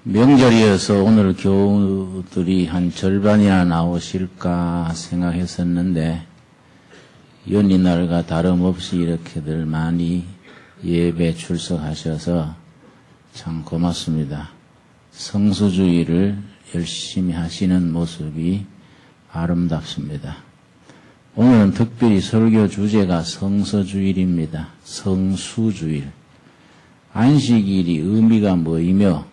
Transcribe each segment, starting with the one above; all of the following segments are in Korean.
명절이어서 오늘 교우들이 한 절반이나 나오실까 생각했었는데 연이날과 다름없이 이렇게들 많이 예배 출석하셔서 참 고맙습니다. 성수주의를 열심히 하시는 모습이 아름답습니다. 오늘은 특별히 설교 주제가 성서주일입니다. 성수주일. 안식일이 의미가 뭐이며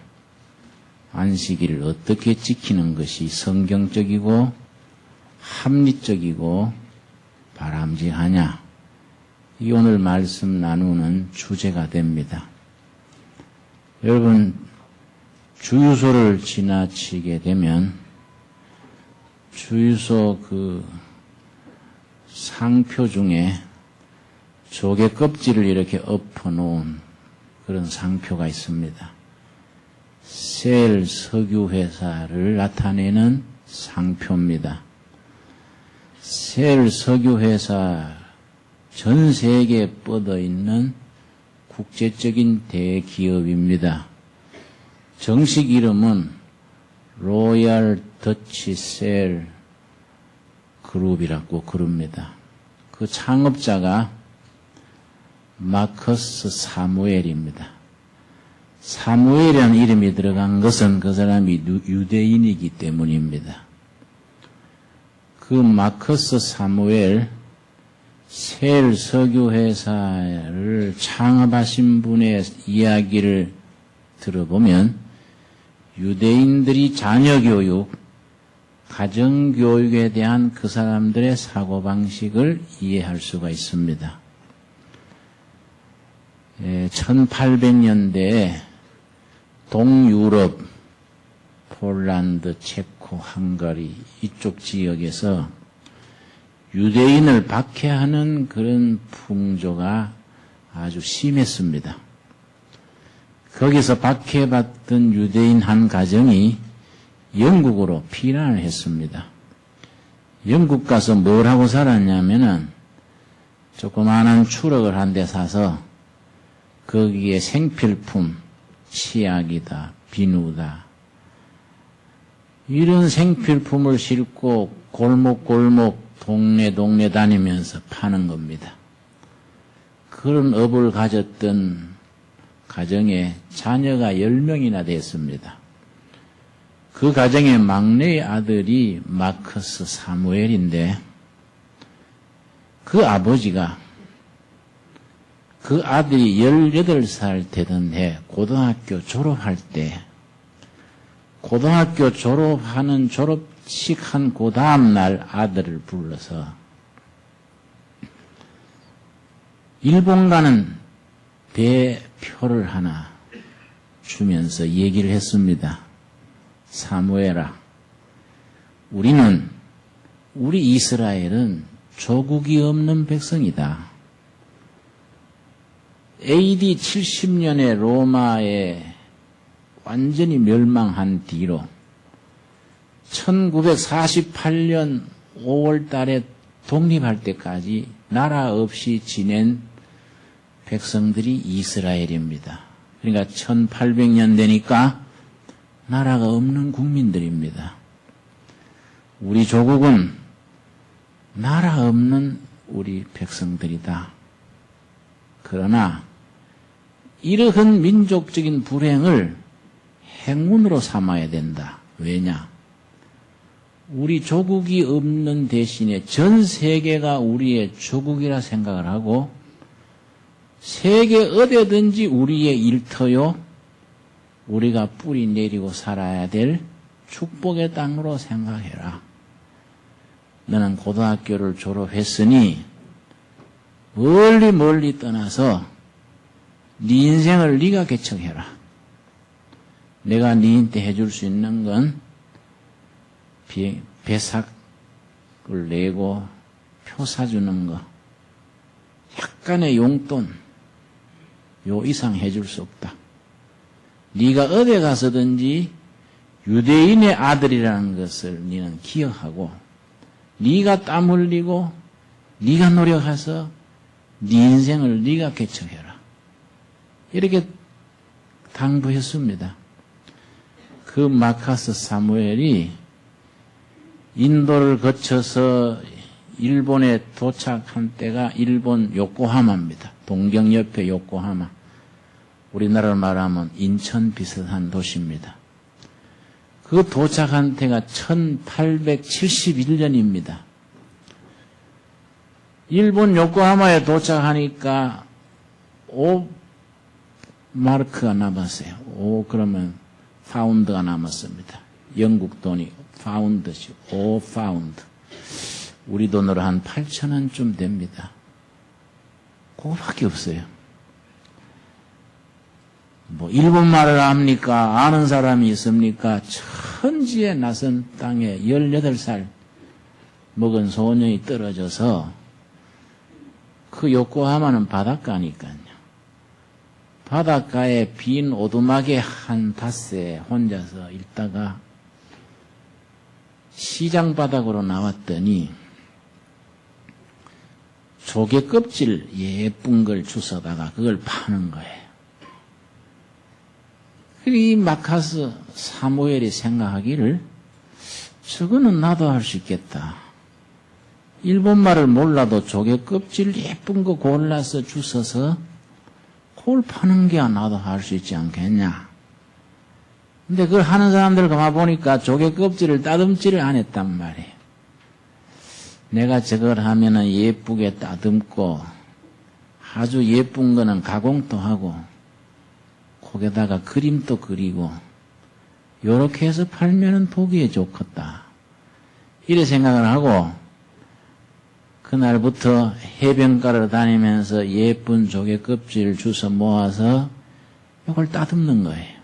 안식일을 어떻게 지키는 것이 성경적이고 합리적이고 바람직하냐. 이 오늘 말씀 나누는 주제가 됩니다. 여러분, 주유소를 지나치게 되면 주유소 상표 중에 조개 껍질을 이렇게 엎어놓은 그런 상표가 있습니다. 셀 석유회사를 나타내는 상표입니다. 셀 석유회사 전 세계에 뻗어 있는 국제적인 대기업입니다. 정식 이름은 로얄 더치 셀 그룹이라고 그럽니다. 그 창업자가 마커스 사무엘입니다. 사무엘이라는 이름이 들어간 것은 그 사람이 유대인이기 때문입니다. 그 마커스 사무엘 셀 석유회사를 창업하신 분의 이야기를 들어보면 유대인들이 자녀교육, 가정교육에 대한 그 사람들의 사고방식을 이해할 수가 있습니다. 1800년대에 동유럽, 폴란드, 체코, 헝가리 이쪽 지역에서 유대인을 박해하는 그런 풍조가 아주 심했습니다. 거기서 박해받던 유대인 한 가정이 영국으로 피난을 했습니다. 영국 가서 뭘 하고 살았냐면은 조그마한 추럭을 한 대 사서 거기에 생필품, 치약이다, 비누다 이런 생필품을 싣고 골목골목 동네 다니면서 파는 겁니다. 그런 업을 가졌던 가정에 자녀가 10명이나 됐습니다. 그 가정의 막내의 아들이 마커스 사무엘인데 그 아버지가 그 아들이 18살 되던 해 고등학교 졸업할 때 고등학교 졸업하는 졸업식 한 그 다음 날 아들을 불러서 일본 가는 배표를 하나 주면서 얘기를 했습니다. 사무엘아, 우리 이스라엘은 조국이 없는 백성이다. AD 70년에 로마에 완전히 멸망한 뒤로 1948년 5월 달에 독립할 때까지 나라 없이 지낸 백성들이 이스라엘입니다. 그러니까 1800년 되니까 나라가 없는 국민들입니다. 우리 조국은 나라 없는 우리 백성들이다. 그러나 이러한 민족적인 불행을 행운으로 삼아야 된다. 왜냐? 우리 조국이 없는 대신에 전 세계가 우리의 조국이라 생각을 하고 세계 어디든지 우리의 일터요, 우리가 뿌리 내리고 살아야 될 축복의 땅으로 생각해라. 너는 고등학교를 졸업했으니 멀리 떠나서 네 인생을 네가 개척해라. 내가 네한테 해줄 수 있는 건 배삭을 내고 표 사주는 거, 약간의 용돈, 요 이상 해줄 수 없다. 네가 어디 가서든지 유대인의 아들이라는 것을 네는 기억하고 네가 땀 흘리고 네가 노력해서 네 인생을 네가 개척해라. 이렇게 당부했습니다. 그 마카스 사무엘이 인도를 거쳐서 일본에 도착한 때가 일본 요코하마입니다. 동경 옆에 요코하마. 우리나라로 말하면 인천 비슷한 도시입니다. 그 도착한 때가 1871년입니다. 일본 요코하마에 도착하니까 5마르크가 남았어요. 그러면 파운드가 남았습니다. 영국 돈이 파운드죠. 5파운드. 우리 돈으로 한 8,000원쯤 됩니다. 그거밖에 없어요. 뭐 일본말을 압니까? 아는 사람이 있습니까? 천지에 나선 땅에 18살 먹은 소년이 떨어져서 그 요코하마는 바닷가니까요. 바닷가에 빈 오두막에 한 닷새 혼자서 있다가 시장 바닥으로 나왔더니 조개 껍질 예쁜 걸 주워다가 그걸 파는 거예요. 이 마카스 사무엘이 생각하기를 저거는 나도 할 수 있겠다. 일본말을 몰라도 조개 껍질 예쁜 거 골라서 주워서 그걸 파는 게 나도 할 수 있지 않겠냐. 근데 그걸 하는 사람들 가만 보니까 조개 껍질을 따듬지를 안 했단 말이에요. 내가 저걸 하면은 예쁘게 따듬고 아주 예쁜 거는 가공도 하고 거기다가 그림도 그리고 요렇게 해서 팔면은 보기에 좋겠다. 이래 생각을 하고 그날부터 해변가를 다니면서 예쁜 조개 껍질을 주워 모아서 이걸 따듬는 거예요.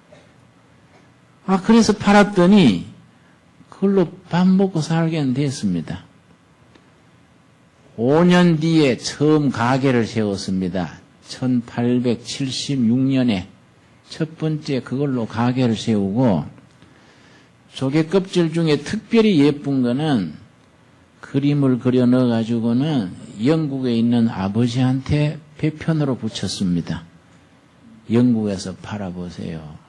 그래서 팔았더니 그걸로 밥 먹고 살게 됐습니다. 5년 뒤에 처음 가게를 세웠습니다. 1876년에 첫 번째 그걸로 가게를 세우고 조개 껍질 중에 특별히 예쁜 거는 그림을 그려 넣어가지고는 영국에 있는 아버지한테 배편으로 붙였습니다. 영국에서 팔아보세요.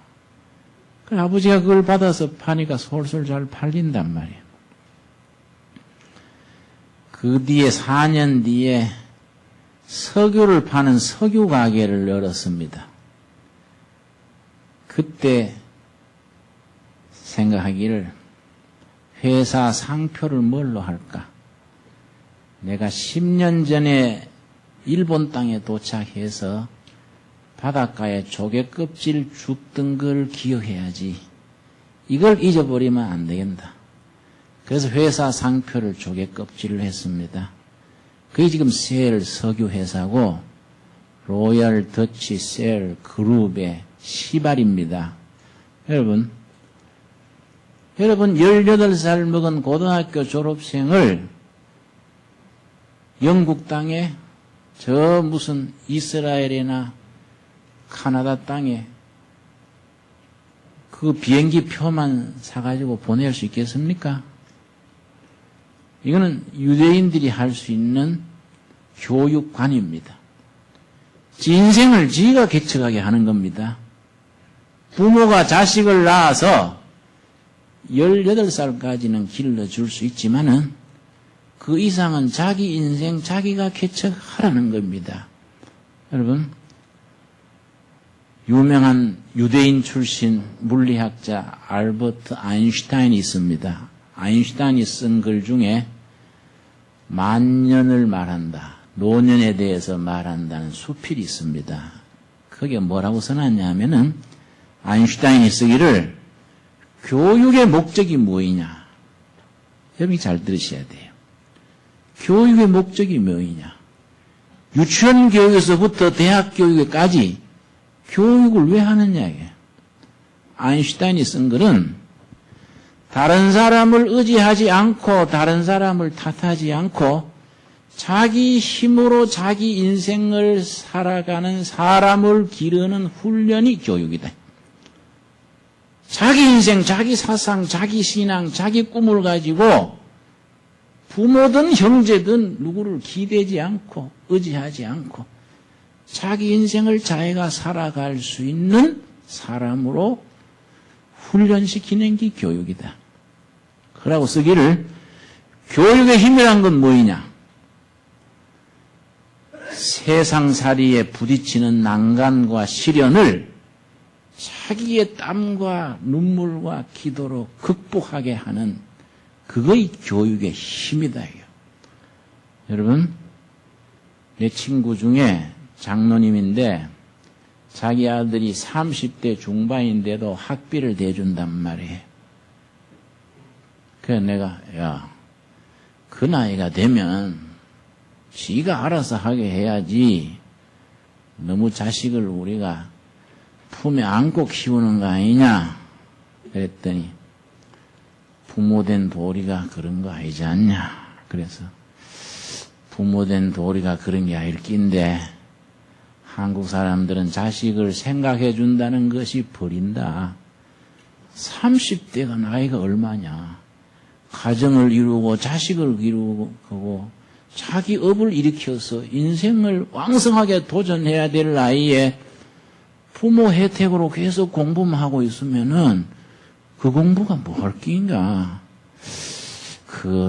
그 아버지가 그걸 받아서 파니까 솔솔 잘 팔린단 말이에요. 그 뒤에 4년 뒤에 석유를 파는 석유 가게를 열었습니다. 그때 생각하기를 회사 상표를 뭘로 할까? 내가 10년 전에 일본 땅에 도착해서 바닷가에 조개 껍질 줍던 걸 기억해야지. 이걸 잊어버리면 안 되겠다. 그래서 회사 상표를 조개 껍질을 했습니다. 그게 지금 셀 석유 회사고 로열 더치 셀 그룹의 시발입니다. 여러분 18살 먹은 고등학교 졸업생을 영국 땅에 저 무슨 이스라엘이나 카나다 땅에 그 비행기 표만 사가지고 보낼 수 있겠습니까? 이거는 유대인들이 할 수 있는 교육관입니다. 지 인생을 지가 개척하게 하는 겁니다. 부모가 자식을 낳아서 18살까지는 길러줄 수 있지만은 그 이상은 자기 인생 자기가 개척하라는 겁니다. 여러분, 유명한 유대인 출신 물리학자 알버트 아인슈타인이 있습니다. 아인슈타인이 쓴 글 중에 만년을 말한다, 노년에 대해서 말한다는 수필이 있습니다. 그게 뭐라고 써놨냐 하면은 아인슈타인이 쓰기를 교육의 목적이 뭐이냐. 여러분이 잘 들으셔야 돼요. 교육의 목적이 뭐이냐. 유치원 교육에서부터 대학 교육에까지 교육을 왜 하느냐. 아인슈타인이 쓴 글은 다른 사람을 의지하지 않고 다른 사람을 탓하지 않고 자기 힘으로 자기 인생을 살아가는 사람을 기르는 훈련이 교육이다. 자기 인생, 자기 사상, 자기 신앙, 자기 꿈을 가지고 부모든 형제든 누구를 기대지 않고 의지하지 않고 자기 인생을 자기가 살아갈 수 있는 사람으로 훈련시키는 게 교육이다. 그러고 쓰기를 교육의 힘이란 건 뭐이냐? 세상살이에 부딪히는 난간과 시련을 자기의 땀과 눈물과 기도로 극복하게 하는 그거의 교육의 힘이다. 여러분, 내 친구 중에 장로님인데 자기 아들이 30대 중반인데도 학비를 대준단 말이에요. 그래서 내가 그 나이가 되면 지가 알아서 하게 해야지 너무 자식을 우리가 품에 안고 키우는 거 아니냐 그랬더니 부모된 도리가 그런 거 아니지 않냐. 그래서 부모된 도리가 그런 게 아닐 낀데 한국 사람들은 자식을 생각해 준다는 것이 버린다. 30대가 나이가 얼마냐. 가정을 이루고 자식을 이루고 자기 업을 일으켜서 인생을 왕성하게 도전해야 될 나이에 부모 혜택으로 계속 공부만 하고 있으면은 그 공부가 뭐 할 끼인가.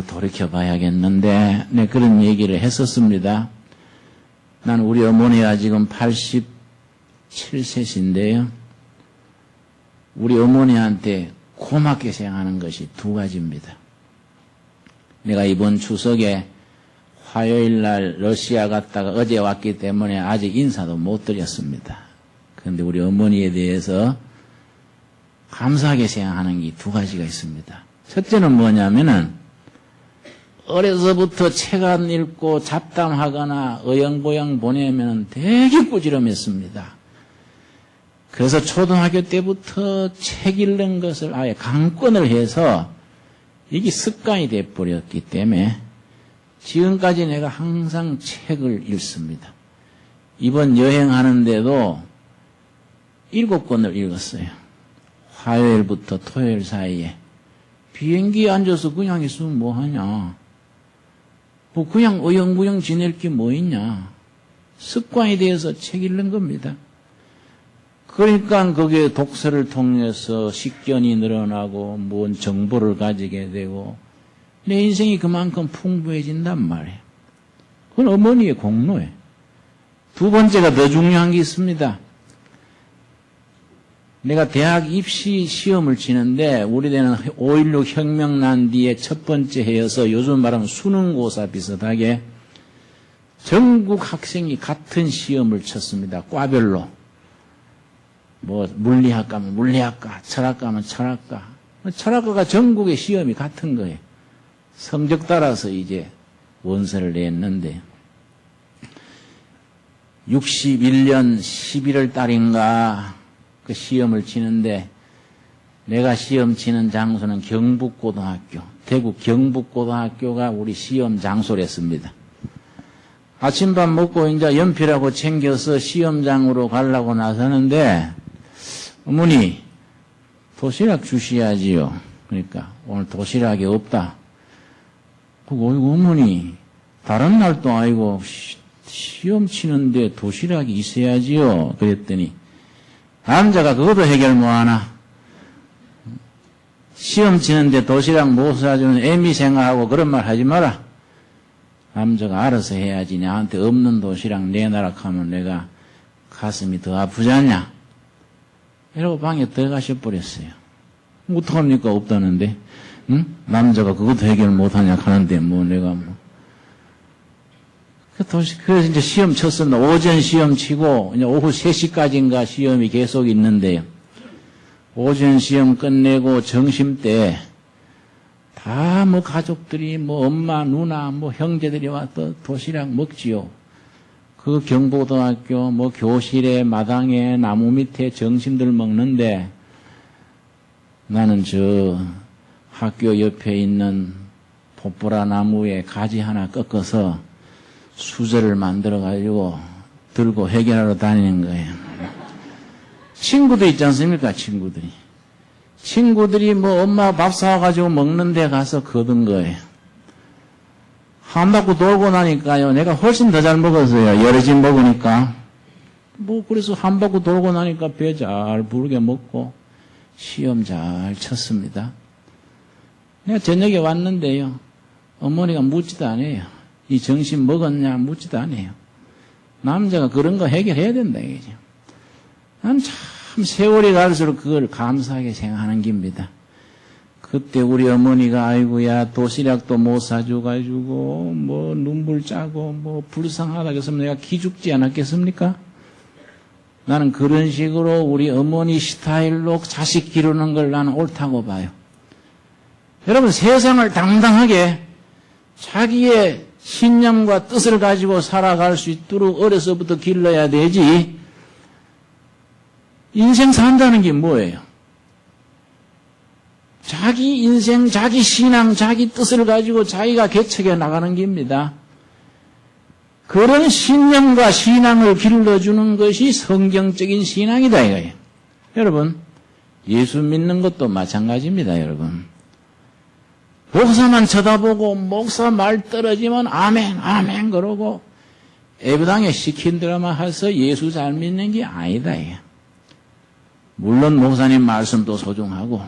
돌이켜봐야겠는데, 네, 그런 얘기를 했었습니다. 난 우리 어머니가 지금 87세신데요. 우리 어머니한테 고맙게 생각하는 것이 두 가지입니다. 내가 이번 추석에 화요일 날 러시아 갔다가 어제 왔기 때문에 아직 인사도 못 드렸습니다. 그런데 우리 어머니에 대해서 감사하게 생각하는 게 두 가지가 있습니다. 첫째는 뭐냐면은 어려서부터 책 안 읽고 잡담하거나 어영부영 보내면 되게 꾸지람했습니다. 그래서 초등학교 때부터 책 읽는 것을 아예 강권을 해서 이게 습관이 돼버렸기 때문에 지금까지 내가 항상 책을 읽습니다. 이번 여행하는데도 7권을 읽었어요. 화요일부터 토요일 사이에. 비행기에 앉아서 그냥 있으면 뭐하냐. 뭐 그냥 어영부영 지낼 게 뭐 있냐. 습관이 되어서 책 읽는 겁니다. 그러니까 거기에 독서를 통해서 식견이 늘어나고 뭔 정보를 가지게 되고 내 인생이 그만큼 풍부해진단 말이에요. 그건 어머니의 공로예요. 두 번째가 더 중요한 게 있습니다. 내가 대학 입시 시험을 치는데 우리 때는 5.16 혁명 난 뒤에 첫 번째 해여서 요즘 말하면 수능고사 비슷하게 전국 학생이 같은 시험을 쳤습니다. 과별로. 뭐 물리학 가면 물리학과, 철학 가면 철학과. 철학과가 전국의 시험이 같은 거예요. 성적 따라서 이제 원서를 냈는데 61년 11월 달인가 그 시험을 치는데 내가 시험 치는 장소는 경북고등학교, 대구 경북고등학교가 우리 시험 장소랬습니다. 아침밥 먹고 이제 연필하고 챙겨서 시험장으로 가려고 나서는데 어머니 도시락 주셔야지요. 그러니까 오늘 도시락이 없다. 어이구 어머니 다른 날도 아니고 시험 치는데 도시락이 있어야지요. 그랬더니 남자가 그것도 해결 뭐하나. 시험 치는데 도시락 못 사주는 애미 생각하고 그런 말 하지 마라. 남자가 알아서 해야지. 나한테 없는 도시락 내놔라 하면 내가 가슴이 더 아프지 않냐. 이러고 방에 들어가셔 버렸어요. 어떡합니까? 없다는데. 응? 남자가 그것도 해결 못하냐 하는데 뭐 내가 뭐. 그래서 이제 시험 쳤습니다. 오전 시험 치고 이제 오후 3시까지인가 시험이 계속 있는데요. 오전 시험 끝내고 점심때 다 뭐 가족들이 뭐 엄마, 누나, 뭐 형제들이 와서 도시락 먹지요. 그 경북고등학교 뭐 교실에 마당에 나무 밑에 정신들 먹는데 나는 저 학교 옆에 있는 풋보라 나무에 가지 하나 꺾어서 수저를 만들어가지고 들고 해결하러 다니는 거예요. 친구들 있지 않습니까? 친구들이 뭐 엄마 밥 사와가지고 먹는 데 가서 거둔 거예요. 한 바퀴 돌고 나니까요, 내가 훨씬 더 잘 먹었어요. 여러 집 먹으니까. 뭐, 그래서 한 바퀴 돌고 나니까 배 잘 부르게 먹고, 시험 잘 쳤습니다. 내가 저녁에 왔는데요. 어머니가 묻지도 않아요. 이 정신 먹었냐 묻지도 않아요. 남자가 그런 거 해결해야 된다 이거죠. 난 참 세월이 갈수록 그걸 감사하게 생각하는 겁니다. 그때 우리 어머니가 아이고야 도시락도 못 사줘가지고 뭐 눈물 짜고 뭐 불쌍하다 그랬으면 내가 기죽지 않았겠습니까? 나는 그런 식으로 우리 어머니 스타일로 자식 기르는 걸 나는 옳다고 봐요. 여러분 세상을 당당하게 자기의 신념과 뜻을 가지고 살아갈 수 있도록 어려서부터 길러야 되지. 인생 산다는 게 뭐예요? 자기 인생, 자기 신앙, 자기 뜻을 가지고 자기가 개척해 나가는 겁니다. 그런 신념과 신앙을 길러주는 것이 성경적인 신앙이다 이거예요. 여러분, 예수 믿는 것도 마찬가지입니다, 여러분. 목사만 쳐다보고 목사 말 떨어지면 아멘, 아멘 그러고 예배당에 시킨 대로만 해서 예수 잘 믿는 게 아니다 이거예요. 물론 목사님 말씀도 소중하고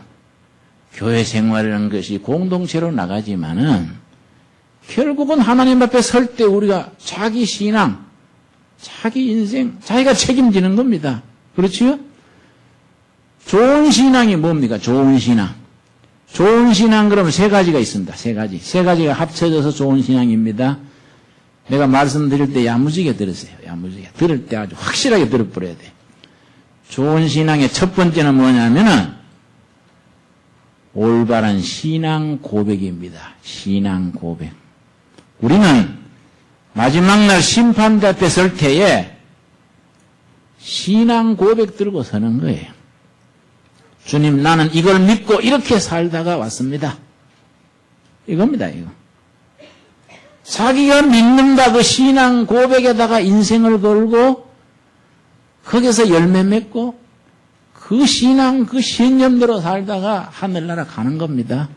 교회 생활이라는 것이 공동체로 나가지만은 결국은 하나님 앞에 설 때 우리가 자기 신앙, 자기 인생, 자기가 책임지는 겁니다. 그렇지요? 좋은 신앙이 뭡니까? 좋은 신앙. 좋은 신앙 그러면 세 가지가 있습니다. 세 가지. 세 가지가 합쳐져서 좋은 신앙입니다. 내가 말씀드릴 때 야무지게 들으세요. 야무지게. 들을 때 아주 확실하게 들어버려야 돼요. 좋은 신앙의 첫 번째는 뭐냐면은 올바른 신앙 고백입니다. 신앙 고백. 우리는 마지막 날 심판대 앞에 설 때에 신앙 고백 들고 서는 거예요. 주님, 나는 이걸 믿고 이렇게 살다가 왔습니다. 이겁니다, 이거. 자기가 믿는다 그 신앙 고백에다가 인생을 걸고 거기서 열매 맺고 그 신앙, 그 신념대로 살다가 하늘나라 가는 겁니다.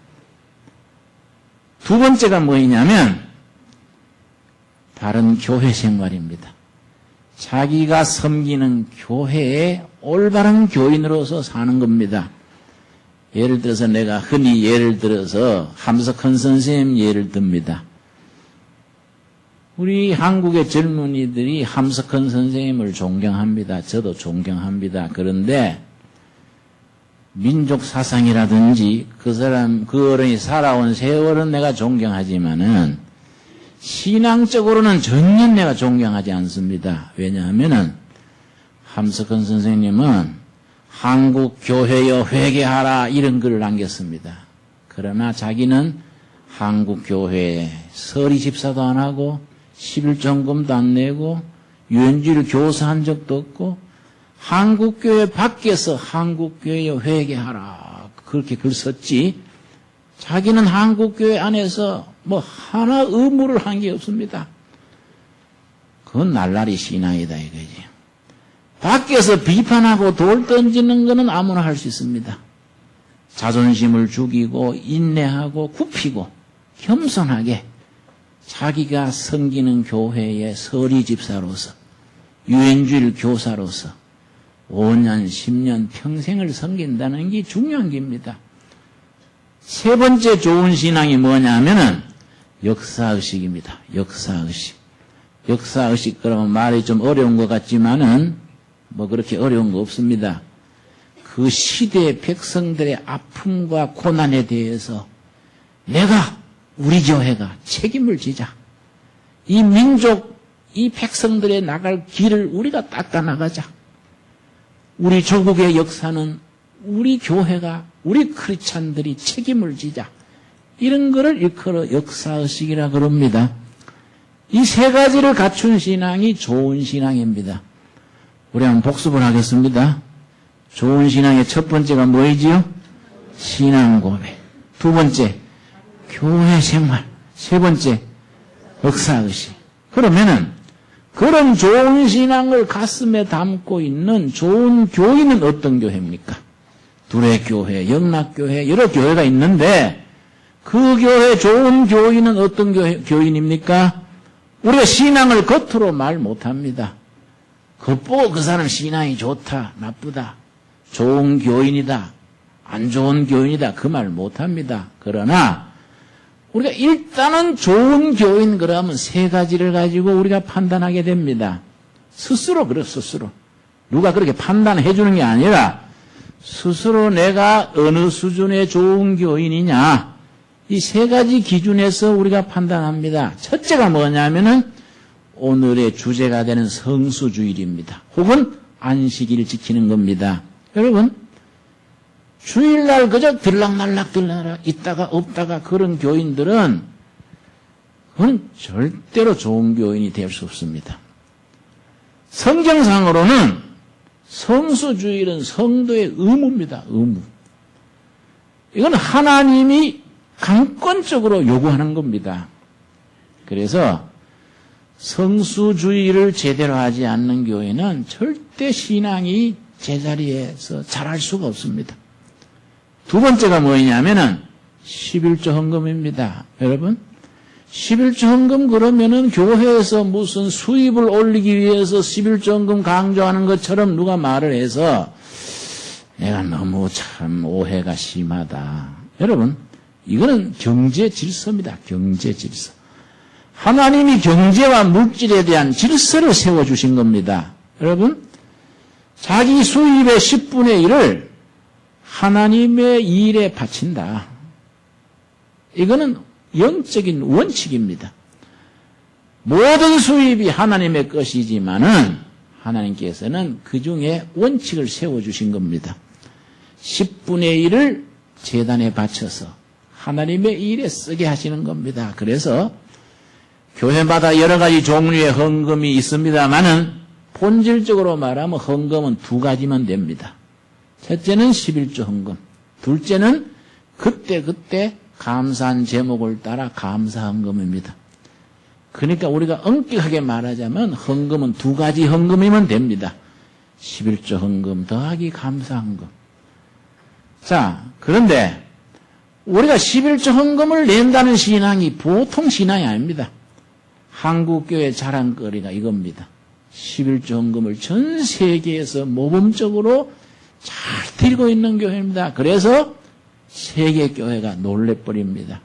두 번째가 뭐냐면 바른 교회 생활입니다. 자기가 섬기는 교회에 올바른 교인으로서 사는 겁니다. 예를 들어서 내가 흔히 예를 들어서 함석헌 선생님 예를 듭니다. 우리 한국의 젊은이들이 함석헌 선생님을 존경합니다. 저도 존경합니다. 그런데 민족 사상이라든지 그 사람, 그 어른이 살아온 세월은 내가 존경하지만은 신앙적으로는 전혀 내가 존경하지 않습니다. 왜냐하면은 함석헌 선생님은 한국 교회여 회개하라 이런 글을 남겼습니다. 그러나 자기는 한국 교회에 서리 집사도 안 하고 11종금도 안 내고 유엔주의를 교사한 적도 없고 한국교회 밖에서 한국교회여 회개하라 그렇게 글 썼지 자기는 한국교회 안에서 뭐 하나 의무를 한 게 없습니다. 그건 날라리 신앙이다 이거지. 밖에서 비판하고 돌 던지는 거는 아무나 할 수 있습니다. 자존심을 죽이고 인내하고 굽히고 겸손하게 자기가 섬기는 교회의 서리 집사로서 유엔주일 교사로서 5년, 10년, 평생을 섬긴다는 게 중요한 겁니다. 세 번째 좋은 신앙이 뭐냐면은 역사의식입니다. 역사의식. 역사의식 그러면 말이 좀 어려운 것 같지만은 뭐 그렇게 어려운 거 없습니다. 그 시대의 백성들의 아픔과 고난에 대해서 내가 우리 교회가 책임을 지자. 이 민족, 이 백성들의 나갈 길을 우리가 닦아 나가자. 우리 조국의 역사는 우리 교회가 우리 크리스찬들이 책임을 지자. 이런 거를 일컬어 역사의식이라 그럽니다. 이 세 가지를 갖춘 신앙이 좋은 신앙입니다. 우리 한번 복습을 하겠습니다. 좋은 신앙의 첫 번째가 뭐이지요? 신앙 고백. 두 번째, 교회 생활. 세 번째, 역사의식. 그러면은 그런 좋은 신앙을 가슴에 담고 있는 좋은 교인은 어떤 교회입니까? 두레교회, 영락교회, 여러 교회가 있는데 그 교회 좋은 교인은 어떤 교인입니까? 우리가 신앙을 겉으로 말 못합니다. 겉보고 그 사람 신앙이 좋다, 나쁘다, 좋은 교인이다, 안 좋은 교인이다 그 말 못합니다. 그러나 우리가 일단은 좋은 교인 그러면 세 가지를 가지고 우리가 판단하게 됩니다. 스스로 그래 스스로. 누가 그렇게 판단해 주는 게 아니라 스스로 내가 어느 수준의 좋은 교인이냐 이 세 가지 기준에서 우리가 판단합니다. 첫째가 뭐냐면은 오늘의 주제가 되는 성수주일입니다. 혹은 안식일을 지키는 겁니다. 여러분 주일날 그저 들락날락 있다가 없다가 그런 교인들은 그건 절대로 좋은 교인이 될 수 없습니다. 성경상으로는 성수주일은 성도의 의무입니다. 의무. 이건 하나님이 강권적으로 요구하는 겁니다. 그래서 성수주의를 제대로 하지 않는 교회는 절대 신앙이 제자리에서 자랄 수가 없습니다. 두 번째가 뭐냐면은 11조 헌금입니다. 여러분 11조 헌금 그러면은 교회에서 무슨 수입을 올리기 위해서 11조 헌금 강조하는 것처럼 누가 말을 해서 내가 너무 참 오해가 심하다. 여러분 이거는 경제 질서입니다. 경제 질서. 하나님이 경제와 물질에 대한 질서를 세워주신 겁니다. 여러분 자기 수입의 10분의 1을 하나님의 일에 바친다. 이거는 영적인 원칙입니다. 모든 수입이 하나님의 것이지만은 하나님께서는 그 중에 원칙을 세워주신 겁니다. 10분의 1을 제단에 바쳐서 하나님의 일에 쓰게 하시는 겁니다. 그래서 교회마다 여러 가지 종류의 헌금이 있습니다만은 본질적으로 말하면 헌금은 두 가지만 됩니다. 첫째는 11조 헌금, 둘째는 그때 감사한 제목을 따라 감사 헌금입니다. 그러니까 우리가 엄격하게 말하자면 헌금은 두 가지 헌금이면 됩니다. 11조 헌금 더하기 감사 헌금. 자, 그런데 우리가 11조 헌금을 낸다는 신앙이 보통 신앙이 아닙니다. 한국교회 자랑거리가 이겁니다. 11조 헌금을 전 세계에서 모범적으로 잘 드리고 있는 교회입니다. 그래서 세계교회가 놀래버립니다.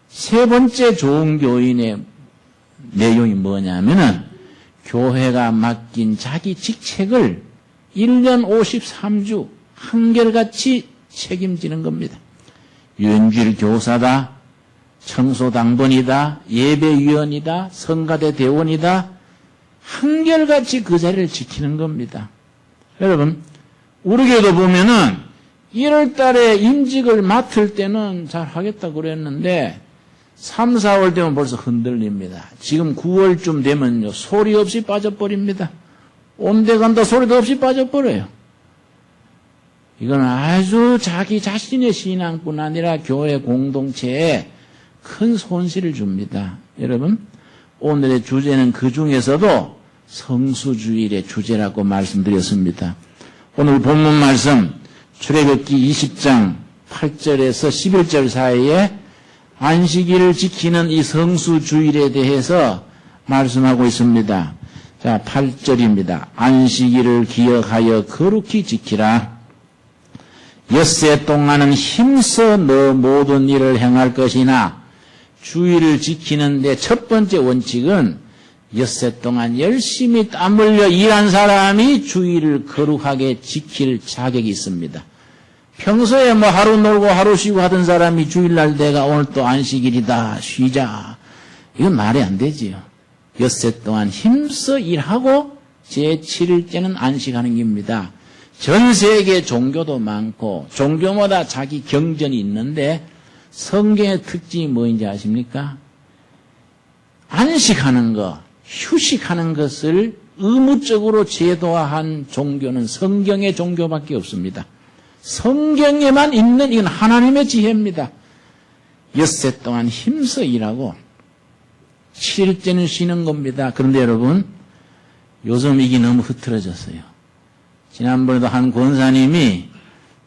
세 번째 좋은 교인의 내용이 뭐냐면은 교회가 맡긴 자기 직책을 1년 53주 한결같이 책임지는 겁니다. 유엔주일 교사다, 청소당번이다, 예배위원이다, 성가대 대원이다, 한결같이 그 자리를 지키는 겁니다. 여러분, 우리 교회도 보면은 1월 달에 임직을 맡을 때는 잘 하겠다 그랬는데 3, 4월 되면 벌써 흔들립니다. 지금 9월쯤 되면요, 소리 없이 빠져버립니다. 온데간다 소리도 없이 빠져버려요. 이건 아주 자기 자신의 신앙뿐 아니라 교회 공동체에 큰 손실을 줍니다. 여러분, 오늘의 주제는 그 중에서도 성수주일의 주제라고 말씀드렸습니다. 오늘 본문 말씀 출애굽기 20장 8절에서 11절 사이에 안식일을 지키는 이 성수주일에 대해서 말씀하고 있습니다. 자, 8절입니다. 안식일을 기억하여 거룩히 지키라. 엿새 동안은 힘써 너 모든 일을 행할 것이나 주일을 지키는데 첫 번째 원칙은 엿새 동안 열심히 땀 흘려 일한 사람이 주일을 거룩하게 지킬 자격이 있습니다. 평소에 뭐 하루 놀고 하루 쉬고 하던 사람이 주일날 내가 오늘 또 안식일이다 쉬자, 이건 말이 안 되지요. 엿새 동안 힘써 일하고 제7일째는 안식하는 겁니다. 전 세계 종교도 많고 종교마다 자기 경전이 있는데 성경의 특징이 뭐인지 아십니까? 안식하는 것, 휴식하는 것을 의무적으로 제도화한 종교는 성경의 종교밖에 없습니다. 성경에만 있는 이건 하나님의 지혜입니다. 엿새 동안 힘써 일하고 7일째는 쉬는 겁니다. 그런데 여러분, 요즘 이게 너무 흐트러졌어요. 지난번에도 한 권사님이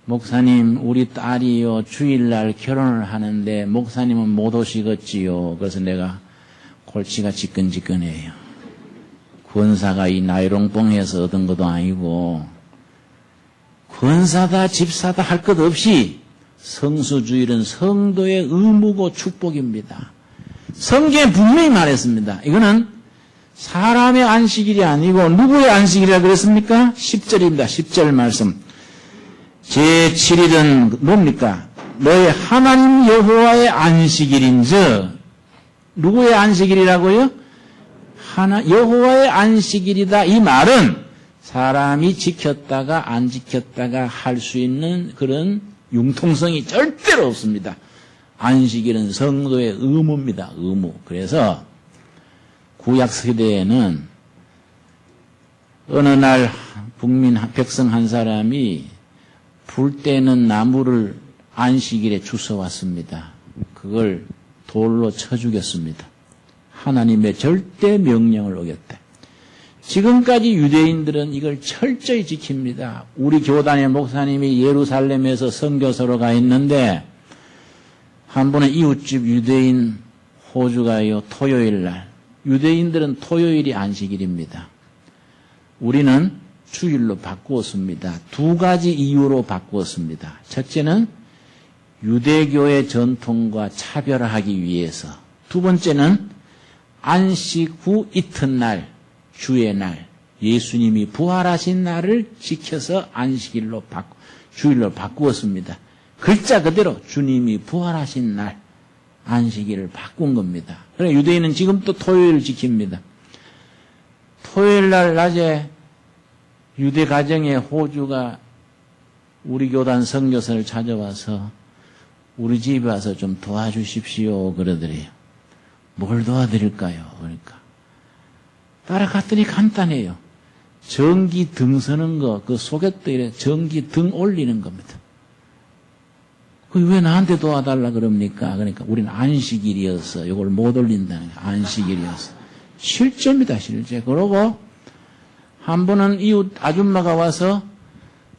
목사님 우리 딸이요 주일날 결혼을 하는데 목사님은 못 오시겠지요. 그래서 내가 골치가 지끈지끈해요. 권사가 이 나이롱뽕에서 얻은 것도 아니고 권사다 집사다 할 것 없이 성수주일은 성도의 의무고 축복입니다. 성경에 분명히 말했습니다. 이거는 사람의 안식일이 아니고 누구의 안식일이라 그랬습니까? 10절입니다. 10절 말씀. 제7일은 뭡니까? 너의 하나님 여호와의 안식일인즉. 누구의 안식일이라고요? 여호와의 안식일이다. 이 말은 사람이 지켰다가 안 지켰다가 할 수 있는 그런 융통성이 절대로 없습니다. 안식일은 성도의 의무입니다. 의무. 그래서 구약 세대에는 어느 날 백성 한 사람이 불 때는 나무를 안식일에 주워왔습니다. 그걸 돌로 쳐 죽였습니다. 하나님의 절대 명령을 어겼대. 지금까지 유대인들은 이걸 철저히 지킵니다. 우리 교단의 목사님이 예루살렘에서 선교사로 가 있는데 한 번은 이웃집 유대인 호주가요 토요일 날, 유대인들은 토요일이 안식일입니다. 우리는 주일로 바꾸었습니다. 두 가지 이유로 바꾸었습니다. 첫째는 유대교의 전통과 차별화하기 위해서, 두 번째는 안식 후 이튿날, 주의 날, 예수님이 부활하신 날을 지켜서 안식일로 주일로 바꾸었습니다. 글자 그대로 주님이 부활하신 날 안식일을 바꾼 겁니다. 그래 유대인은 지금 또 토요일을 지킵니다. 토요일 날 낮에 유대 가정에 호주가 우리 교단 선교사를 찾아와서 우리 집에 와서 좀 도와주십시오 그러더래요. 뭘 도와드릴까요? 그러니까 따라갔더니 간단해요. 전기 등 서는 거, 그 소개트에 전기 등 올리는 겁니다. 그 왜 나한테 도와달라 그럽니까? 그러니까 우리는 안식일이어서 이걸 못 올린다는 거예요. 안식일이어서. 실제입니다, 실제. 그러고 한 번은 이웃 아줌마가 와서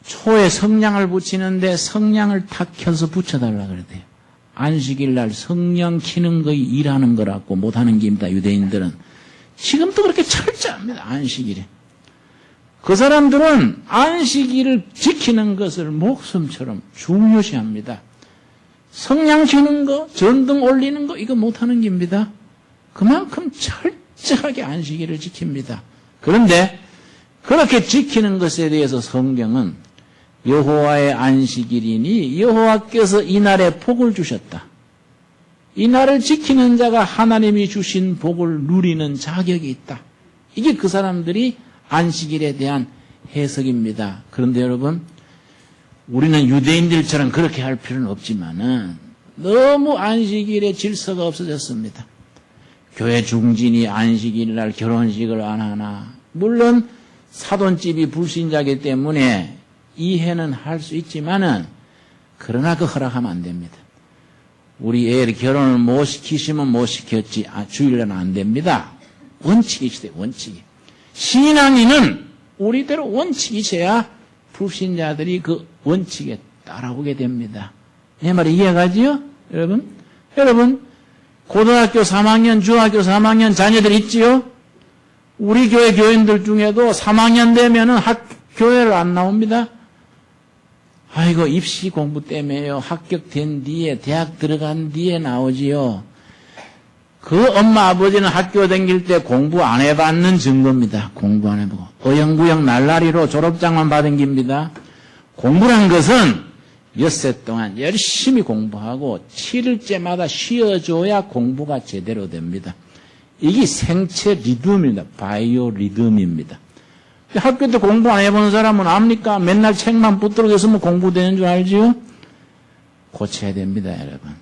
초에 성냥을 붙이는데 성냥을 탁 켜서 붙여달라 그러대요. 안식일 날 성냥 켜는 거 일하는 거라고 못하는 겁니다, 유대인들은. 지금도 그렇게 철저합니다, 안식일에. 그 사람들은 안식일을 지키는 것을 목숨처럼 중요시합니다. 성냥 켜는 거, 전등 올리는 거, 이거 못하는 겁니다. 그만큼 철저하게 안식일을 지킵니다. 그런데 그렇게 지키는 것에 대해서 성경은 여호와의 안식일이니 여호와께서 이날에 복을 주셨다. 이날을 지키는 자가 하나님이 주신 복을 누리는 자격이 있다. 이게 그 사람들이 안식일에 대한 해석입니다. 그런데 여러분, 우리는 유대인들처럼 그렇게 할 필요는 없지만은 너무 안식일에 질서가 없어졌습니다. 교회 중진이 안식일 날 결혼식을 안 하나. 물론 사돈집이 불신자이기 때문에 이해는 할 수 있지만은 그러나 그 허락하면 안 됩니다. 우리 애를 결혼을 못 시키시면 못 시켰지. 주일날은 안 됩니다. 원칙이 있어요, 원칙이. 신앙인은 우리대로 원칙이 있어야 불신자들이 그 원칙에 따라오게 됩니다. 내 말이 이해가지요? 여러분? 여러분, 고등학교 3학년, 중학교 3학년 자녀들 있지요? 우리 교회 교인들 중에도 3학년 되면은 교회를 안 나옵니다. 아이고, 입시 공부 때문에요. 합격된 뒤에, 대학 들어간 뒤에 나오지요. 그 엄마 아버지는 학교 다닐 때 공부 안 해봤는 증거입니다. 공부 안 해보고. 어영부영 날라리로 졸업장만 받은 겁니다. 공부란 것은 엿새 동안 열심히 공부하고 7일째마다 쉬어줘야 공부가 제대로 됩니다. 이게 생체 리듬입니다. 바이오 리듬입니다. 학교 때 공부 안 해본 사람은 압니까? 맨날 책만 붙들고 있으면 공부되는 줄 알지요? 고쳐야 됩니다, 여러분.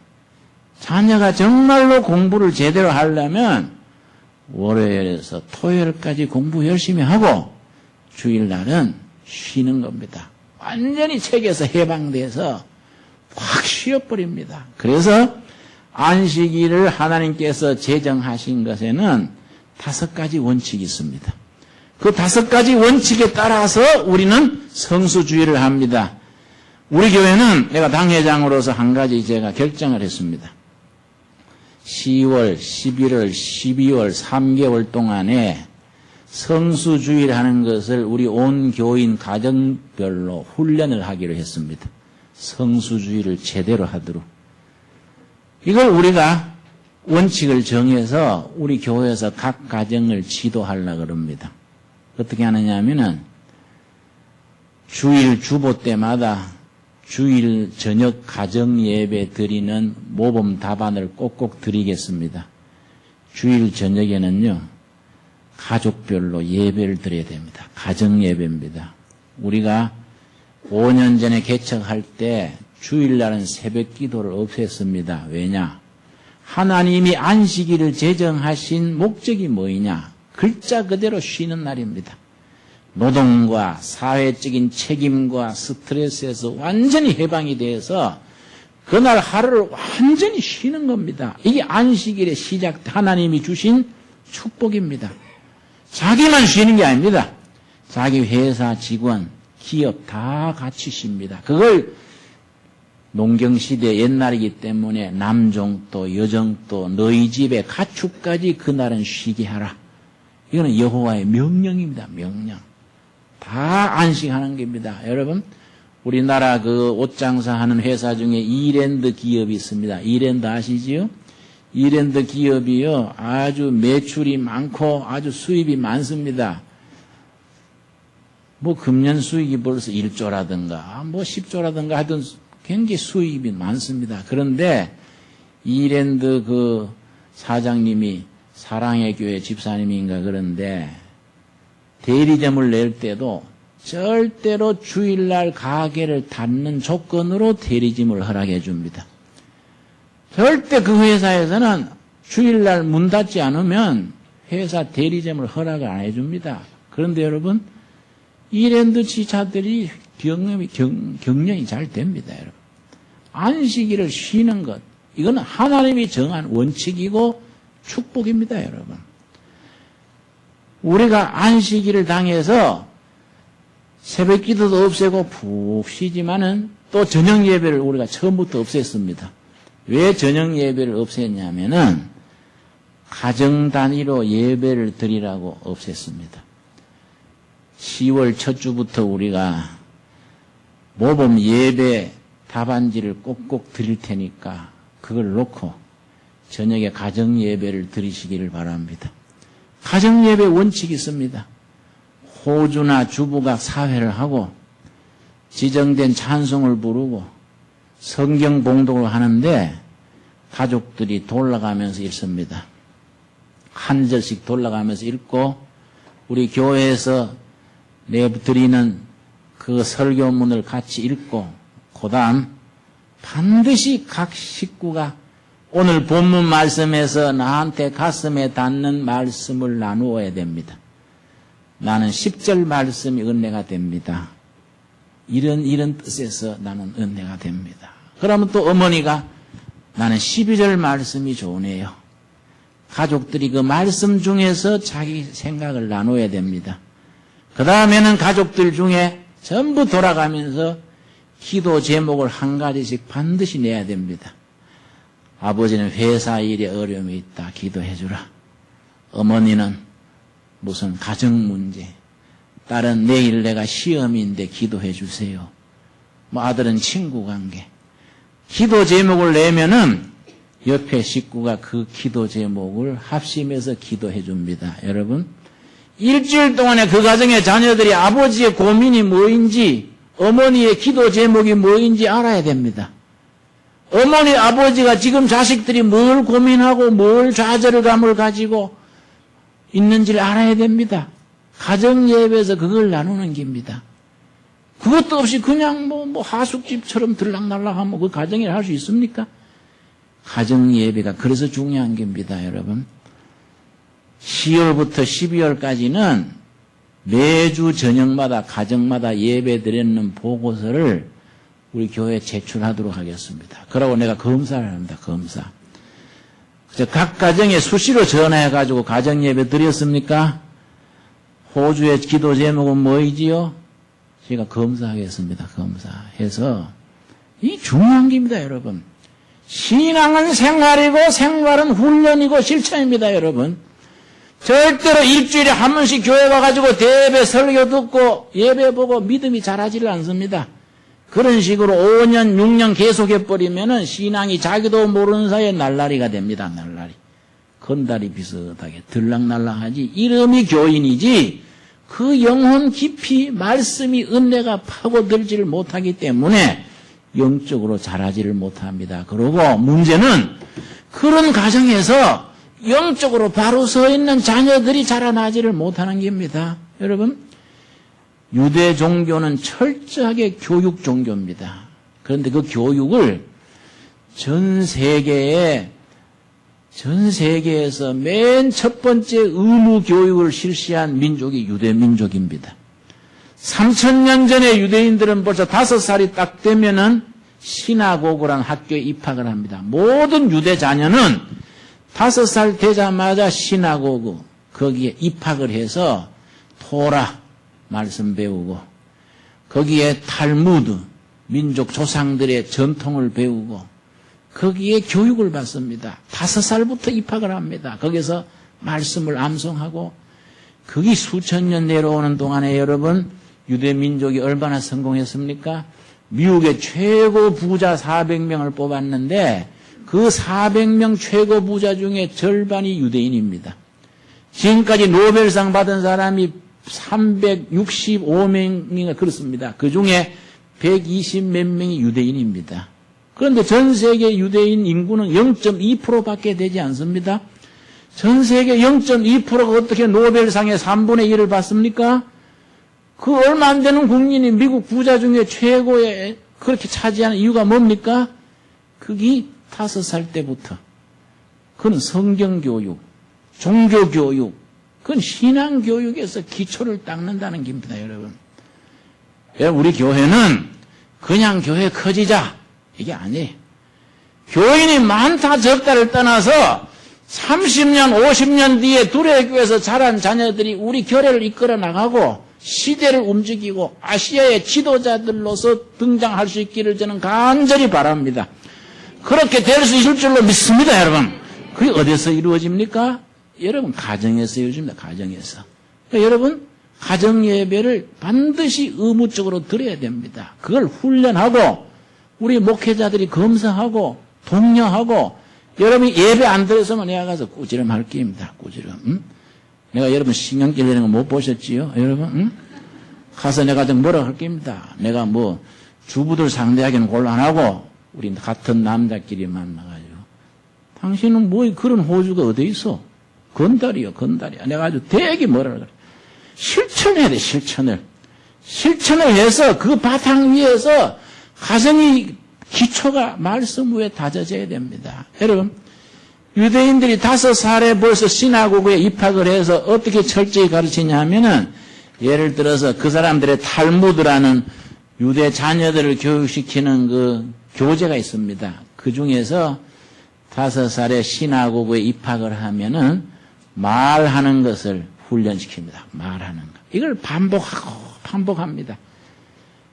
자녀가 정말로 공부를 제대로 하려면 월요일에서 토요일까지 공부 열심히 하고 주일날은 쉬는 겁니다. 완전히 책에서 해방돼서 확 쉬어버립니다. 그래서 안식일을 하나님께서 제정하신 것에는 5가지 원칙이 있습니다. 그 5가지 원칙에 따라서 우리는 성수주의를 합니다. 우리 교회는 내가 당회장으로서 한 가지 제가 결정을 했습니다. 10월, 11월, 12월 3개월 동안에 성수주의라는 것을 우리 온 교인 가정별로 훈련을 하기로 했습니다. 성수주의를 제대로 하도록. 이걸 우리가 원칙을 정해서 우리 교회에서 각 가정을 지도하려고 그럽니다. 어떻게 하느냐 하면은 주일 주보 때마다 주일 저녁 가정 예배 드리는 모범 답안을 꼭꼭 드리겠습니다. 주일 저녁에는요, 가족별로 예배를 드려야 됩니다. 가정 예배입니다. 우리가 5년 전에 개척할 때 주일날은 새벽 기도를 없앴습니다. 왜냐? 하나님이 안식일을 제정하신 목적이 뭐이냐? 글자 그대로 쉬는 날입니다. 노동과 사회적인 책임과 스트레스에서 완전히 해방이 돼서 그날 하루를 완전히 쉬는 겁니다. 이게 안식일의 시작, 하나님이 주신 축복입니다. 자기만 쉬는 게 아닙니다. 자기 회사 직원, 기업 다 같이 쉽니다. 그걸 농경시대 옛날이기 때문에 남종도 여종도 너희 집에 가축까지 그날은 쉬게 하라. 이거는 여호와의 명령입니다. 명령. 다 안식하는 겁니다. 여러분, 우리나라 그 옷장사하는 회사 중에 이랜드 기업이 있습니다. 이랜드 아시지요? 이랜드 기업이요, 아주 매출이 많고 아주 수입이 많습니다. 뭐 금년 수익이 벌써 1조라든가 뭐 10조라든가 하여튼 굉장히 수입이 많습니다. 그런데 이랜드 그 사장님이 사랑의 교회 집사님인가 그런데 대리점을 낼 때도 절대로 주일날 가게를 닫는 조건으로 대리점을 허락해 줍니다. 절대 그 회사에서는 주일날 문 닫지 않으면 회사 대리점을 허락을 안 해줍니다. 그런데 여러분, 이랜드 지사들이 경영이 잘 됩니다. 여러분, 안식일을 쉬는 것, 이건 하나님이 정한 원칙이고 축복입니다. 여러분, 우리가 안식일을 당해서 새벽 기도도 없애고 푹 쉬지만은 또 저녁 예배를 우리가 처음부터 없앴습니다. 왜 저녁 예배를 없앴냐면은 가정 단위로 예배를 드리라고 없앴습니다. 10월 첫 주부터 우리가 모범 예배 답안지를 꼭꼭 드릴 테니까 그걸 놓고 저녁에 가정 예배를 드리시기를 바랍니다. 가정 예배 원칙이 있습니다. 호주나 주부가 사회를 하고 지정된 찬송을 부르고 성경 봉독을 하는데 가족들이 돌아가면서 읽습니다. 한 절씩 돌아가면서 읽고 우리 교회에서 내드리는 그 설교문을 같이 읽고 그 다음 반드시 각 식구가 오늘 본문 말씀에서 나한테 가슴에 닿는 말씀을 나누어야 됩니다. 나는 10절 말씀이 은혜가 됩니다. 이런 뜻에서 나는 은혜가 됩니다. 그러면 또 어머니가 나는 12절 말씀이 좋으네요. 가족들이 그 말씀 중에서 자기 생각을 나눠야 됩니다. 그 다음에는 가족들 중에 전부 돌아가면서 기도 제목을 한 가지씩 반드시 내야 됩니다. 아버지는 회사 일에 어려움이 있다. 기도해 주라. 어머니는 무슨 가정 문제, 딸은 내일 내가 시험인데 기도해 주세요. 뭐 아들은 친구 관계. 기도 제목을 내면은 옆에 식구가 그 기도 제목을 합심해서 기도해 줍니다. 여러분, 일주일 동안에 그 가정의 자녀들이 아버지의 고민이 뭐인지, 어머니의 기도 제목이 뭐인지 알아야 됩니다. 어머니, 아버지가 지금 자식들이 뭘 고민하고 뭘 좌절감을 가지고 있는지를 알아야 됩니다. 가정 예배에서 그걸 나누는 겁니다. 그것도 없이 그냥 뭐 하숙집처럼 들락날락하면 그 가정 예배 할 수 있습니까? 가정 예배가 그래서 중요한 겁니다, 여러분. 10월부터 12월까지는 매주 저녁마다 가정마다 예배 드리는 보고서를 우리 교회에 제출하도록 하겠습니다. 그러고 내가 검사를 합니다. 검사. 각 가정에 수시로 전화해가지고 가정 예배 드렸습니까? 호주의 기도 제목은 뭐이지요? 제가 검사하겠습니다. 검사해서 이 중요한 겁니다, 여러분. 신앙은 생활이고 생활은 훈련이고 실천입니다, 여러분. 절대로 일주일에 한 번씩 교회 가가지고 대배 설교 듣고 예배 보고 믿음이 자라지를 않습니다. 그런 식으로 5년, 6년 계속해버리면은 신앙이 자기도 모르는 사이에 날라리가 됩니다. 날라리. 건달이 비슷하게 들락날락하지. 이름이 교인이지 그 영혼 깊이 말씀이 은혜가 파고들지를 못하기 때문에 영적으로 자라지를 못합니다. 그리고 문제는 그런 가정에서 영적으로 바로 서 있는 자녀들이 자라나지를 못하는 겁니다. 여러분, 유대 종교는 철저하게 교육 종교입니다. 그런데 그 교육을 전 세계에서 맨 첫 번째 의무 교육을 실시한 민족이 유대 민족입니다. 3000년 전에 유대인들은 벌써 5살이 딱 되면은 시나고그라는 학교에 입학을 합니다. 모든 유대 자녀는 5살 되자마자 시나고그 거기에 입학을 해서 토라 말씀 배우고 거기에 탈무드 민족 조상들의 전통을 배우고 거기에 교육을 받습니다. 5살부터 입학을 합니다. 거기서 말씀을 암송하고 거기 수천 년 내려오는 동안에 여러분 유대 민족이 얼마나 성공했습니까? 미국의 최고 부자 400명을 뽑았는데 그 400명 최고 부자 중에 절반이 유대인입니다. 지금까지 노벨상 받은 사람이 365명이나 그렇습니다. 그 중에 120 몇 명이 유대인입니다. 그런데 전 세계 유대인 인구는 0.2%밖에 되지 않습니다. 전 세계 0.2%가 어떻게 노벨상의 3분의 1을 받습니까? 그 얼마 안 되는 국민이 미국 부자 중에 최고에 그렇게 차지하는 이유가 뭡니까? 그게 5살 때부터. 그건 성경교육, 종교교육, 그건 신앙교육에서 기초를 닦는다는 겁니다, 여러분. 우리 교회는 그냥 교회 커지자, 이게 아니에요. 교인이 많다 적다를 떠나서 30년, 50년 뒤에 두레교에서 자란 자녀들이 우리 교회를 이끌어 나가고 시대를 움직이고 아시아의 지도자들로서 등장할 수 있기를 저는 간절히 바랍니다. 그렇게 될 수 있을 줄로 믿습니다, 여러분. 그게 어디서 이루어집니까? 여러분, 가정에서 이루어집니다, 가정에서. 그러니까 여러분, 가정예배를 반드시 의무적으로 드려야 됩니다. 그걸 훈련하고 우리 목회자들이 검사하고 독려하고 여러분이 예배 안 들었으면 내가 가서 꾸지람 할 게입니다. 꾸지람. 응? 내가 여러분 신경질 내는 거 못 보셨지요? 여러분? 응? 가서 내가 좀 뭐라 할 게입니다. 내가 뭐 주부들 상대하기는 곤란하고 우리 같은 남자끼리 만나가지고 당신은 뭐 그런 호주가 어디 있어? 건달이요, 건달이야. 내가 아주 되게 뭐라 그래. 실천해야 돼, 실천을. 실천을 해서 그 바탕 위에서 가정이 기초가 말씀 위에 다져져야 됩니다. 여러분, 유대인들이 5살에 벌써 시나고그에 입학을 해서 어떻게 철저히 가르치냐 하면은 예를 들어서 그 사람들의 탈무드라는 유대 자녀들을 교육시키는 그 교재가 있습니다. 그 중에서 5살에 시나고그에 입학을 하면은 말하는 것을 훈련시킵니다. 말하는 것. 이걸 반복합니다.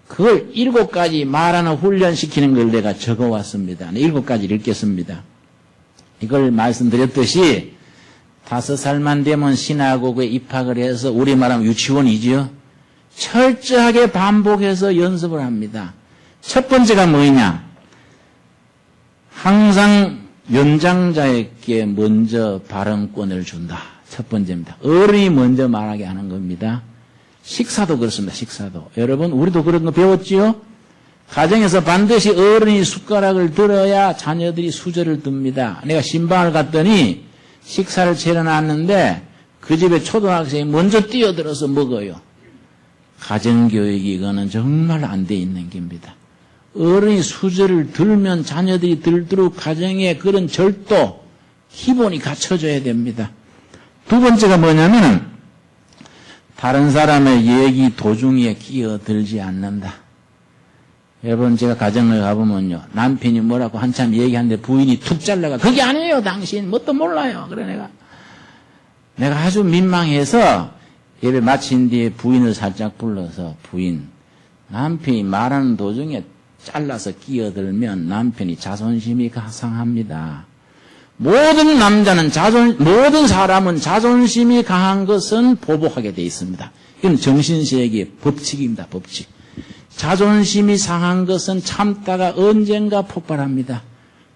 그걸 7가지 말하는 훈련시키는 걸 내가 적어왔습니다. 7가지를 읽겠습니다. 이걸 말씀드렸듯이 5살만 되면 시나고그에 입학을 해서 우리 말하면 유치원이지요. 철저하게 반복해서 연습을 합니다. 첫 번째가 뭐냐? 항상 연장자에게 먼저 발언권을 준다. 첫 번째입니다. 어른이 먼저 말하게 하는 겁니다. 식사도 그렇습니다. 식사도. 여러분, 우리도 그런 거 배웠지요? 가정에서 반드시 어른이 숟가락을 들어야 자녀들이 수저를 듭니다. 내가 신방을 갔더니 식사를 차려놨는데 그 집에 초등학생이 먼저 뛰어들어서 먹어요. 가정교육이 이거는 정말 안 돼 있는 겁니다. 어른이 수저를 들면 자녀들이 들도록 가정에 그런 절도, 기본이 갖춰져야 됩니다. 두 번째가 뭐냐면 다른 사람의 얘기 도중에 끼어들지 않는다. 여러분, 제가 가정을 가보면요, 남편이 뭐라고 한참 얘기하는데 부인이 툭 잘라가 그게 아니에요 당신 뭣도 몰라요. 그래 내가 아주 민망해서 예배 마친 뒤에 부인을 살짝 불러서 부인, 남편이 말하는 도중에 잘라서 끼어들면 남편이 자존심이 상합니다. 모든 남자는 모든 사람은 자존심이 강한 것은 보복하게 되어 있습니다. 이건 정신세계의 법칙입니다. 법칙. 자존심이 상한 것은 참다가 언젠가 폭발합니다.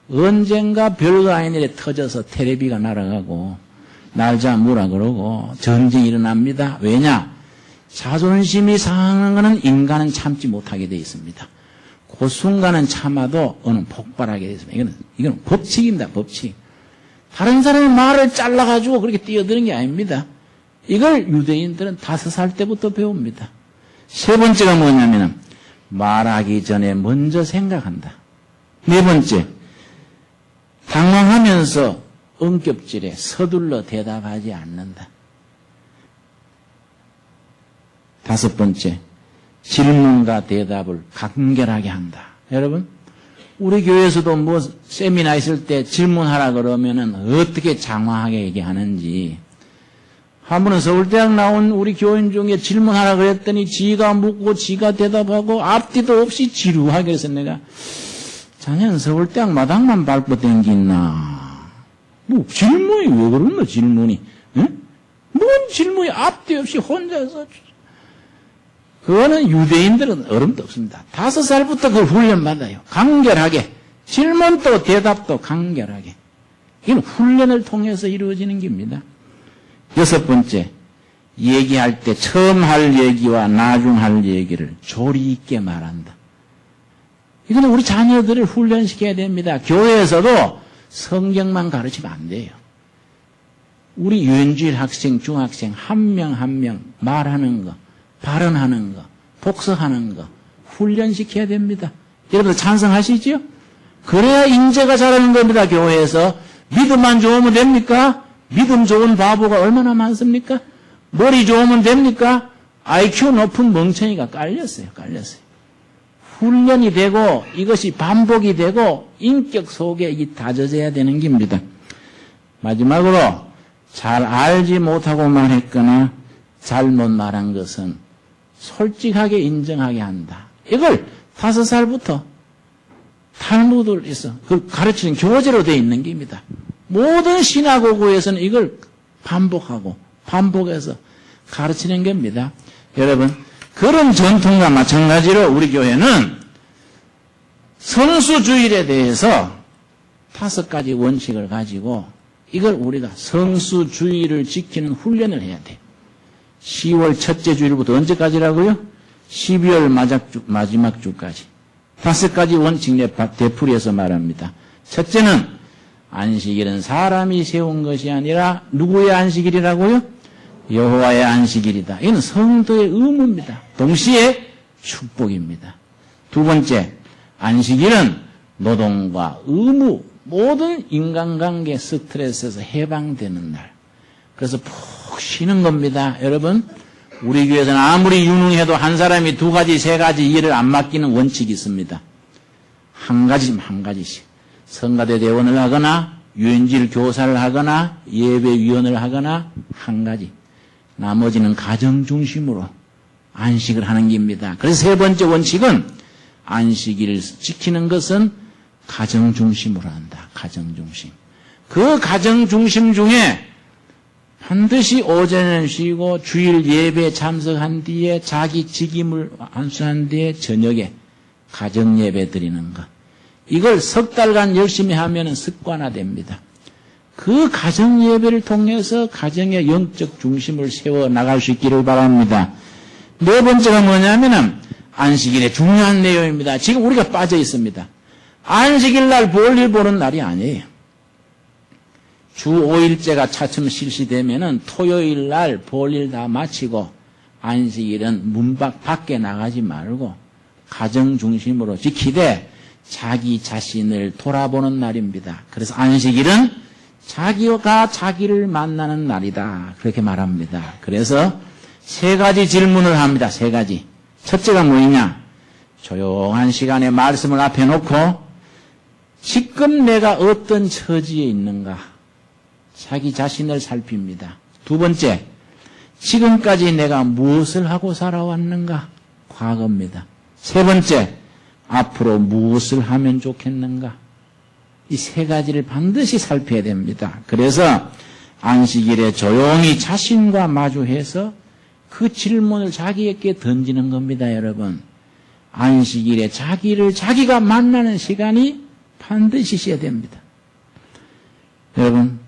언젠가 별거 아닌 일에 터져서 텔레비가 날아가고 날자 무라 그러고 전쟁이 일어납니다. 왜냐? 자존심이 상한 것은 인간은 참지 못하게 되어 있습니다. 그 순간은 참아도 어느 폭발하게 되어 있습니다. 이건 법칙입니다. 법칙. 다른 사람의 말을 잘라가지고 그렇게 뛰어드는 게 아닙니다. 이걸 유대인들은 5살 때부터 배웁니다. 세 번째가 뭐냐면은 말하기 전에 먼저 생각한다. 네 번째, 당황하면서 응급질에 서둘러 대답하지 않는다. 다섯 번째, 질문과 대답을 간결하게 한다. 여러분, 우리 교회에서도 뭐 세미나 있을 때 질문하라 그러면은 어떻게 장황하게 얘기하는지. 한 번은 서울대학 나온 우리 교인 중에 질문하라 그랬더니 지가 묻고 지가 대답하고 앞뒤도 없이 지루하게 해서 내가 자네는 서울대학 마당만 밟고 댕기나. 뭐 질문이 왜 그러나 질문이. 응? 뭔 질문이 앞뒤 없이 혼자서. 그거는 유대인들은 어림도 없습니다. 5살부터 그걸 훈련받아요. 간결하게. 질문도 대답도 간결하게. 이건 훈련을 통해서 이루어지는 겁니다. 여섯 번째, 얘기할 때 처음 할 얘기와 나중 할 얘기를 조리 있게 말한다. 이거는 우리 자녀들을 훈련시켜야 됩니다. 교회에서도 성경만 가르치면 안 돼요. 우리 유엔주일 학생, 중학생 한 명 한 명 말하는 거, 발언하는 거, 복습하는 거 훈련시켜야 됩니다. 여러분들 찬성하시죠? 그래야 인재가 자라는 겁니다. 교회에서. 믿음만 좋으면 됩니까? 믿음 좋은 바보가 얼마나 많습니까? 머리 좋으면 됩니까? IQ 높은 멍청이가 깔렸어요. 훈련이 되고 이것이 반복이 되고 인격 속에 이 다져져야 되는 겁니다. 마지막으로 잘 알지 못하고 말했거나 잘못 말한 것은 솔직하게 인정하게 한다. 이걸 5살부터 탈무드를 해서 그걸 가르치는 교재로 되어 있는 겁니다. 모든 시나고그에서는 이걸 반복해서 가르치는 겁니다. 여러분, 그런 전통과 마찬가지로 우리 교회는 성수주일에 대해서 5가지 원칙을 가지고 이걸 우리가 성수주일을 지키는 훈련을 해야 돼요. 10월 첫째 주일부터 언제까지라고요? 12월 마지막 주까지. 5가지 원칙 내 되풀이해서 말합니다. 첫째는 안식일은 사람이 세운 것이 아니라 누구의 안식일이라고요? 여호와의 안식일이다. 이는 성도의 의무입니다. 동시에 축복입니다. 두 번째, 안식일은 노동과 의무, 모든 인간관계 스트레스에서 해방되는 날. 그래서 푹 쉬는 겁니다. 여러분, 우리 교회에서는 아무리 유능해도 한 사람이 2가지, 3가지 일을 안 맡기는 원칙이 있습니다. 한 가지씩. 성가대 대원을 하거나 유엔질 교사를 하거나 예배위원을 하거나 한 가지. 나머지는 가정 중심으로 안식을 하는 겁니다. 그래서 세 번째 원칙은 안식일을 지키는 것은 가정 중심으로 한다. 가정 중심. 그 가정 중심 중에 반드시 오전에는 쉬고 주일 예배 참석한 뒤에 자기 직임을 안수한 뒤에 저녁에 가정 예배 드리는 것. 이걸 3달간 열심히 하면 습관화됩니다. 그 가정 예배를 통해서 가정의 영적 중심을 세워 나갈 수 있기를 바랍니다. 네 번째가 뭐냐면은 안식일의 중요한 내용입니다. 지금 우리가 빠져 있습니다. 안식일 날 볼일 보는 날이 아니에요. 주 5일째가 차츰 실시되면은 토요일 날 볼일 다 마치고 안식일은 문 밖에 나가지 말고 가정 중심으로 지키되 자기 자신을 돌아보는 날입니다. 그래서 안식일은 자기가 자기를 만나는 날이다. 그렇게 말합니다. 그래서 3가지 질문을 합니다. 3가지. 첫째가 뭐냐? 조용한 시간에 말씀을 앞에 놓고 지금 내가 어떤 처지에 있는가? 자기 자신을 살핍니다. 두 번째, 지금까지 내가 무엇을 하고 살아왔는가? 과거입니다. 세 번째, 앞으로 무엇을 하면 좋겠는가? 이 세 가지를 반드시 살펴야 됩니다. 그래서 안식일에 조용히 자신과 마주해서 그 질문을 자기에게 던지는 겁니다, 여러분. 안식일에 자기를 자기가 만나는 시간이 반드시 있어야 됩니다. 여러분,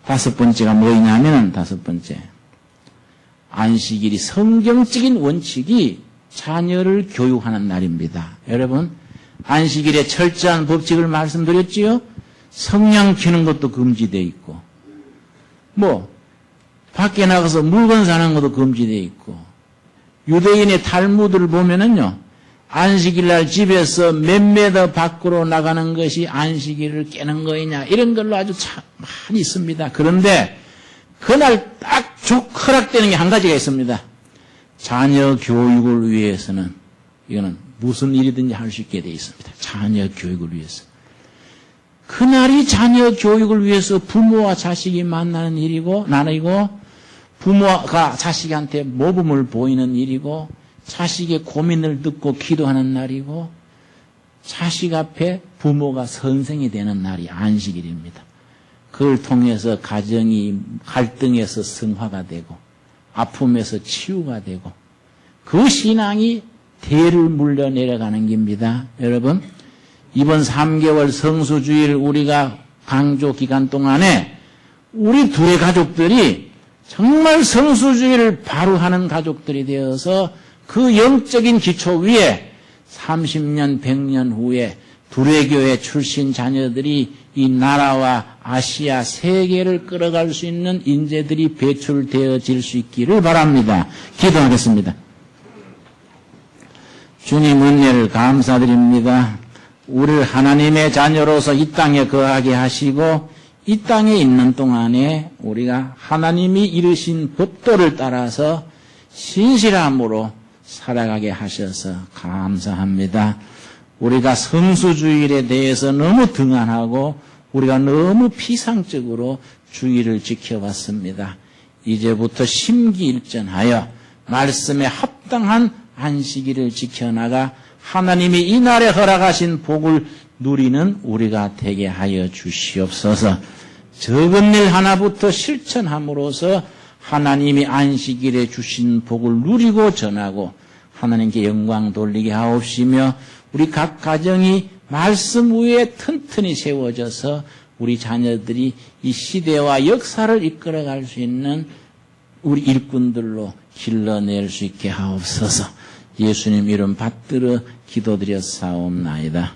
다섯 번째가 뭐냐면은, 다섯 번째. 안식일이 성경적인 원칙이 자녀를 교육하는 날입니다. 여러분, 안식일에 철저한 법칙을 말씀드렸지요? 성냥 키는 것도 금지되어 있고, 밖에 나가서 물건 사는 것도 금지되어 있고, 유대인의 탈무드를 보면은요, 안식일날 집에서 몇 미터 밖으로 나가는 것이 안식일을 깨는 거이냐, 이런 걸로 아주 참 많이 있습니다. 그런데, 그날 딱 허락되는 게 한 가지가 있습니다. 자녀 교육을 위해서는, 이거는 무슨 일이든지 할 수 있게 되어 있습니다. 자녀 교육을 위해서. 그날이 자녀 교육을 위해서 부모와 자식이 만나는 일이고, 나누고, 부모가 자식한테 모범을 보이는 일이고, 자식의 고민을 듣고 기도하는 날이고, 자식 앞에 부모가 선생이 되는 날이 안식일입니다. 그걸 통해서 가정이 갈등에서 성화가 되고, 아픔에서 치유가 되고, 그 신앙이 대를 물려 내려가는 겁니다. 여러분, 이번 3개월 성수주일 우리가 강조 기간 동안에 우리 둘의 가족들이 정말 성수주일을 바로 하는 가족들이 되어서 그 영적인 기초 위에 30년, 100년 후에 둘의 교회 출신 자녀들이 이 나라와 아시아, 세계를 끌어갈 수 있는 인재들이 배출되어질 수 있기를 바랍니다. 기도하겠습니다. 주님 은혜를 감사드립니다. 우리를 하나님의 자녀로서 이 땅에 거하게 하시고 이 땅에 있는 동안에 우리가 하나님이 이르신 법도를 따라서 신실함으로 살아가게 하셔서 감사합니다. 우리가 성수주일에 대해서 너무 등한하고 우리가 너무 피상적으로 주의를 지켜왔습니다. 이제부터 심기일전하여 말씀에 합당한 안식일을 지켜나가 하나님이 이날에 허락하신 복을 누리는 우리가 되게 하여 주시옵소서. 적은 일 하나부터 실천함으로써 하나님이 안식일에 주신 복을 누리고 전하고 하나님께 영광 돌리게 하옵시며 우리 각 가정이 말씀 위에 튼튼히 세워져서 우리 자녀들이 이 시대와 역사를 이끌어갈 수 있는 우리 일꾼들로 길러낼 수 있게 하옵소서. 예수님 이름 받들어 기도드렸사옵나이다.